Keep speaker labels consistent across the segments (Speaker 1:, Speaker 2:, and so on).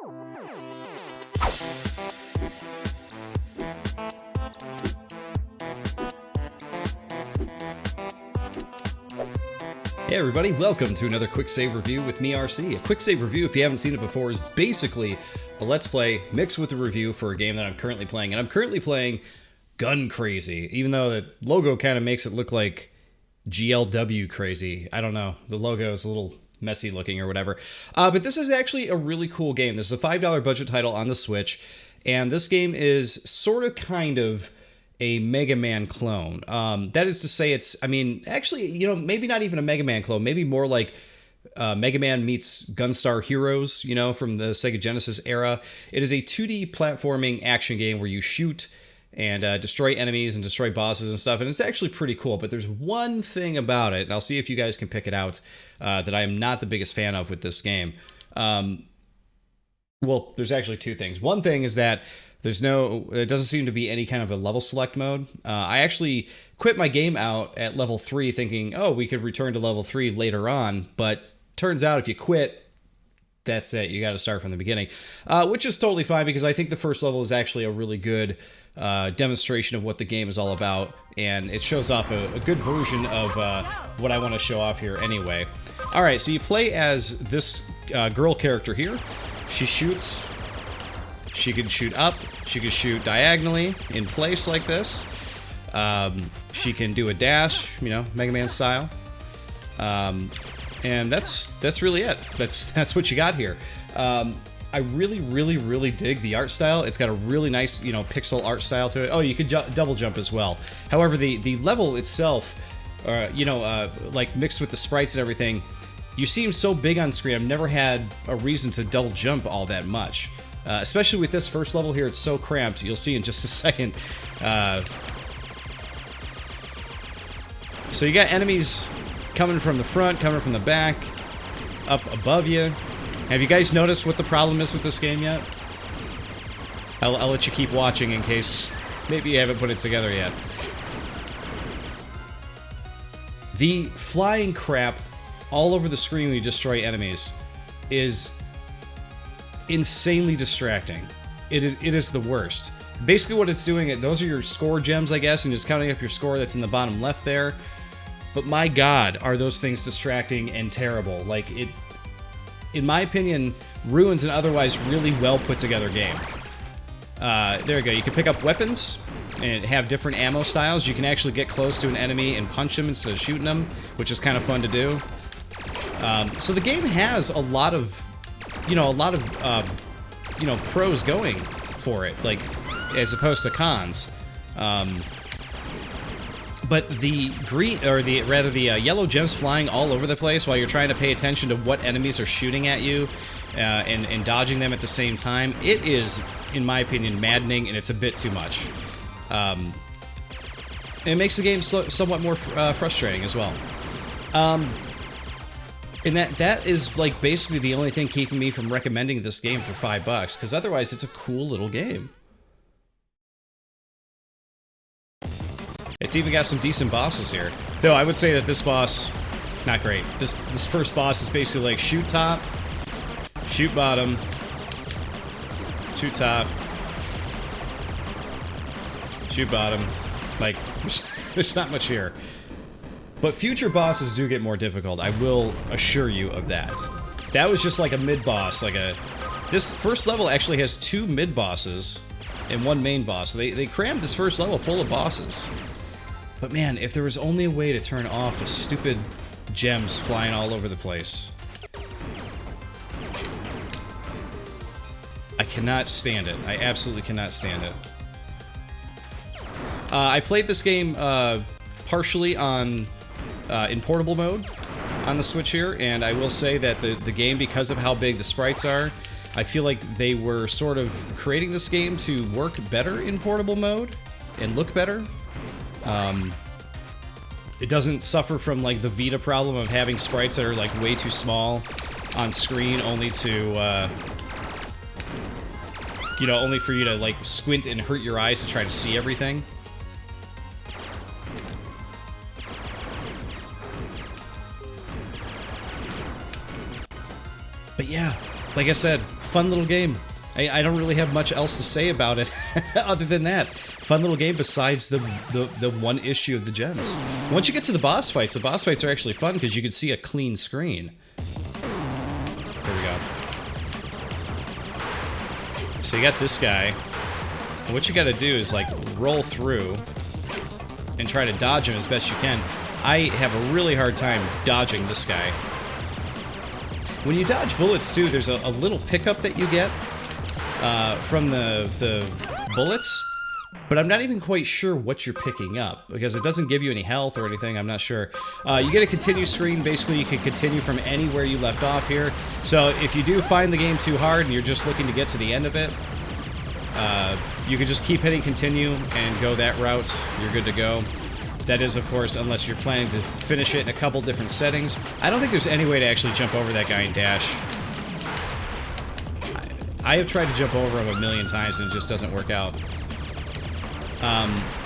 Speaker 1: Hey everybody, welcome to another Quicksave Review with me, RC. A Quicksave Review, if you haven't seen it before, is basically a Let's Play mixed with a review for a game that I'm currently playing. And I'm currently playing Gun Crazy, even though the logo kind of makes it look like GLW Crazy. I don't know, the logo is a little messy looking or whatever. But this is actually a really cool game. This is a $5 budget title on the Switch, and this game is sort of kind of a Mega Man clone. That is to say, it's, I mean, actually, you know, maybe not even a Mega Man clone, maybe more like Mega Man meets Gunstar Heroes, you know, from the Sega Genesis era. It is a 2D platforming action game where you shoot and destroy enemies and destroy bosses and stuff, and it's actually pretty cool. But there's one thing about it, and I'll see if you guys can pick it out, that I am not the biggest fan of with this game. Well, there's actually two things. One thing is that there doesn't seem to be any kind of a level select mode. I actually quit my game out at level 3 thinking, oh, we could return to level 3 later on, but turns out if you quit, that's it. You got to start from the beginning, which is totally fine because I think the first level is actually a really good demonstration of what the game is all about, and it shows off a good version of what I want to show off here anyway. All right, so you play as this girl character here. She shoots. She can shoot up, she can shoot diagonally in place like this. She can do a dash, you know, Mega Man style. And that's really it. That's what you got here. I really dig the art style. It's got a really nice, you know, pixel art style to it. Oh, you could double jump as well. However, the level itself, you know, like mixed with the sprites and everything, you seem so big on screen. I've never had a reason to double jump all that much. Especially with this first level here, it's so cramped. You'll see in just a second. So you got enemies coming from the front, coming from the back, up above you. Have you guys noticed what the problem is with this game yet? I'll let you keep watching in case maybe you haven't put it together yet. The flying crap all over the screen when you destroy enemies is insanely distracting. It is the worst. Basically what it's doing, those are your score gems, I guess, and just counting up your score that's in the bottom left there. But my god, are those things distracting and terrible. Like, it, in my opinion, ruins an otherwise really well put together game. There we go. You can pick up weapons and have different ammo styles. You can actually get close to an enemy and punch them instead of shooting them, which is kind of fun to do. So the game has a lot of, you know, you know, pros going for it, like, as opposed to cons. But the green, or the yellow gems flying all over the place while you're trying to pay attention to what enemies are shooting at you, and dodging them at the same time, it is, in my opinion, maddening, and it's a bit too much. It makes the game somewhat more frustrating as well. And that is, like, basically the only thing keeping me from recommending this game for $5, because otherwise it's a cool little game. It's even got some decent bosses here. Though I would say that this boss, not great. This first boss is basically like shoot top, shoot bottom, shoot top, shoot bottom. Like, there's not much here. But future bosses do get more difficult, I will assure you of that. That was just like a mid-boss, like a... This first level actually has 2 mid-bosses and 1 main boss. So they crammed this first level full of bosses. But man, if there was only a way to turn off the stupid gems flying all over the place. I cannot stand it. I absolutely cannot stand it. I played this game partially on... in portable mode on the Switch here, and I will say that the game, because of how big the sprites are, I feel like they were sort of creating this game to work better in portable mode and look better. It doesn't suffer from, like, the Vita problem of having sprites that are, like, way too small on screen, only to, you know, only for you to, like, squint and hurt your eyes to try to see everything. But yeah, like I said, fun little game. I don't really have much else to say about it other than that. Fun little game besides the one issue of the gems. Once you get to the boss fights are actually fun because you can see a clean screen. There we go. So you got this guy. And what you gotta do is like roll through and try to dodge him as best you can. I have a really hard time dodging this guy. When you dodge bullets too, there's a little pickup that you get from the bullets, but I'm not even quite sure what you're picking up because it doesn't give you any health or anything. I'm not sure. You get a continue screen. Basically, you can continue from anywhere you left off here. So if you do find the game too hard and you're just looking to get to the end of it, you can just keep hitting continue and go that route. You're good to go. That is, of course, unless you're planning to finish it in a couple different settings. I don't think there's any way to actually jump over that guy and dash. I have tried to jump over him a million times and it just doesn't work out.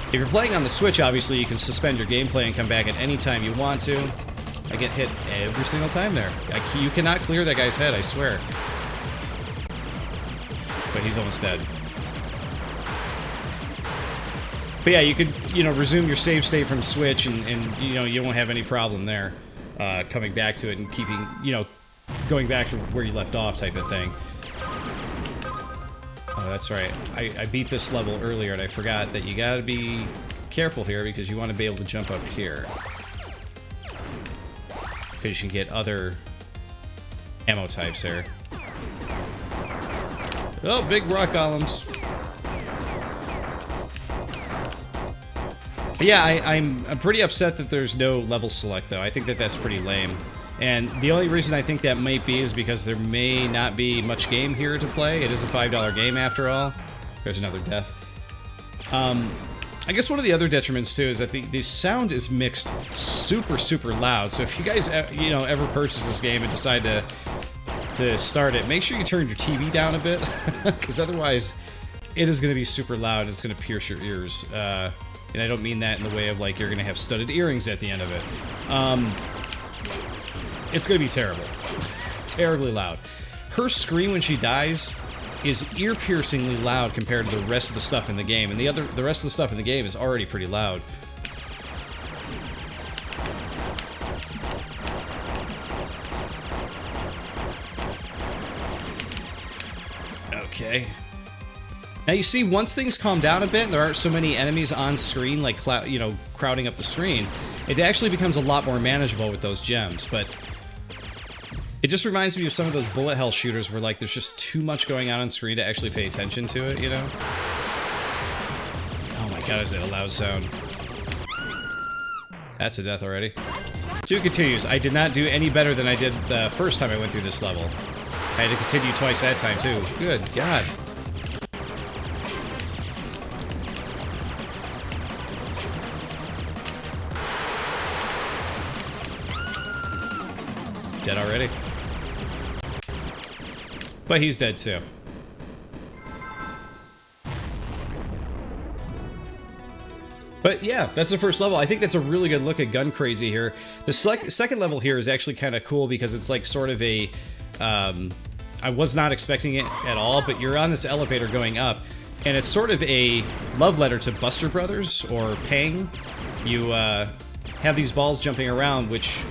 Speaker 1: If you're playing on the Switch, obviously you can suspend your gameplay and come back at any time you want to. I get hit every single time there. You cannot clear that guy's head, I swear. But he's almost dead. But yeah, you could, resume your save state from Switch and you won't have any problem there. Coming back to it and keeping, going back to where you left off type of thing. Oh, that's right. I beat this level earlier and I forgot that you gotta be careful here because you want to be able to jump up here. Because you can get other ammo types here. Oh, big rock golems. But yeah, I'm pretty upset that there's no level select, though. I think that that's pretty lame. And the only reason I think that might be is because there may not be much game here to play. It is a $5 game, after all. There's another death. I guess one of the other detriments, too, is that the sound is mixed super, super loud. So if you guys, ever purchase this game and decide to start it, make sure you turn your TV down a bit. Because otherwise, it is going to be super loud and it's going to pierce your ears. And I don't mean that in the way of, like, you're going to have studded earrings at the end of it. It's going to be terrible. Terribly loud. Her scream when she dies is ear-piercingly loud compared to the rest of the stuff in the game. And the rest of the stuff in the game is already pretty loud. Okay. Now you see, once things calm down a bit and there aren't so many enemies on screen, like, crowding up the screen, it actually becomes a lot more manageable with those gems, but it just reminds me of some of those bullet hell shooters where, like, there's just too much going on screen to actually pay attention to it, Oh my god, is it a loud sound. That's a death already. 2 continues. I did not do any better than I did the first time I went through this level. I had to continue twice that time, too. Good god. Dead already. But he's dead too. But yeah, that's the first level. I think that's a really good look at Gun Crazy here. The second level here is actually kind of cool because it's like sort of a... I was not expecting it at all, but you're on this elevator going up, and it's sort of a love letter to Buster Brothers, or Pang. You have these balls jumping around, which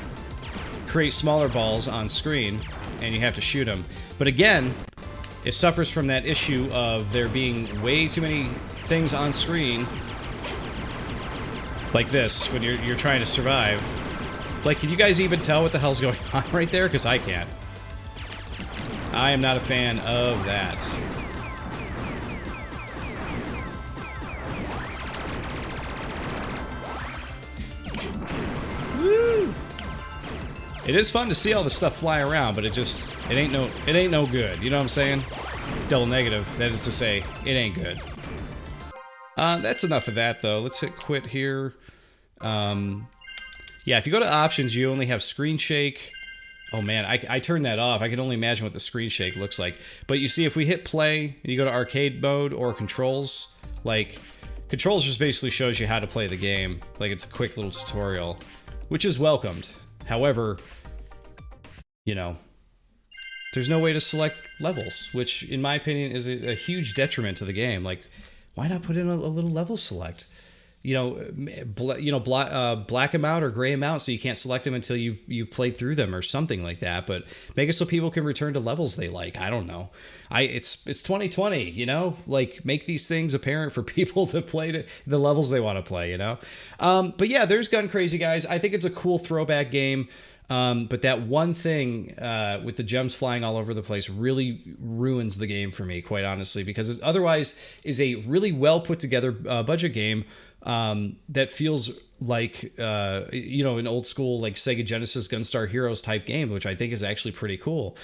Speaker 1: create smaller balls on screen, and you have to shoot them. But again, it suffers from that issue of there being way too many things on screen, like this, when you're trying to survive. Like, can you guys even tell what the hell's going on right there? Because I can't. I am not a fan of that. Woo! It is fun to see all the stuff fly around, but it ain't no good. You know what I'm saying? Double negative. That is to say, it ain't good. That's enough of that, though. Let's hit quit here. Yeah, if you go to options, you only have screen shake. Oh man, I turned that off. I can only imagine what the screen shake looks like. But you see, if we hit play, and you go to arcade mode or controls, like, controls just basically shows you how to play the game. Like, it's a quick little tutorial, which is welcomed. However, you know, there's no way to select levels, which in my opinion is a huge detriment to the game. Like, why not put in a little level select? Black them out or gray them out so you can't select them until you've played through them or something like that. But make it so people can return to levels they like. I don't know. It's 2020, like make these things apparent for people to play the levels they want to play, But yeah, there's Gun Crazy, guys. I think it's a cool throwback game. But that one thing with the gems flying all over the place really ruins the game for me, quite honestly, because it otherwise is a really well put together budget game that feels like an old school like Sega Genesis Gunstar Heroes type game, which I think is actually pretty cool.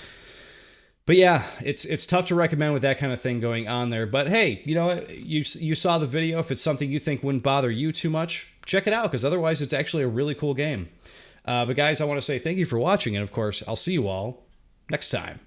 Speaker 1: But yeah, it's tough to recommend with that kind of thing going on there. But hey, you saw the video. If it's something you think wouldn't bother you too much, check it out, because otherwise it's actually a really cool game. But guys, I want to say thank you for watching, and of course, I'll see you all next time.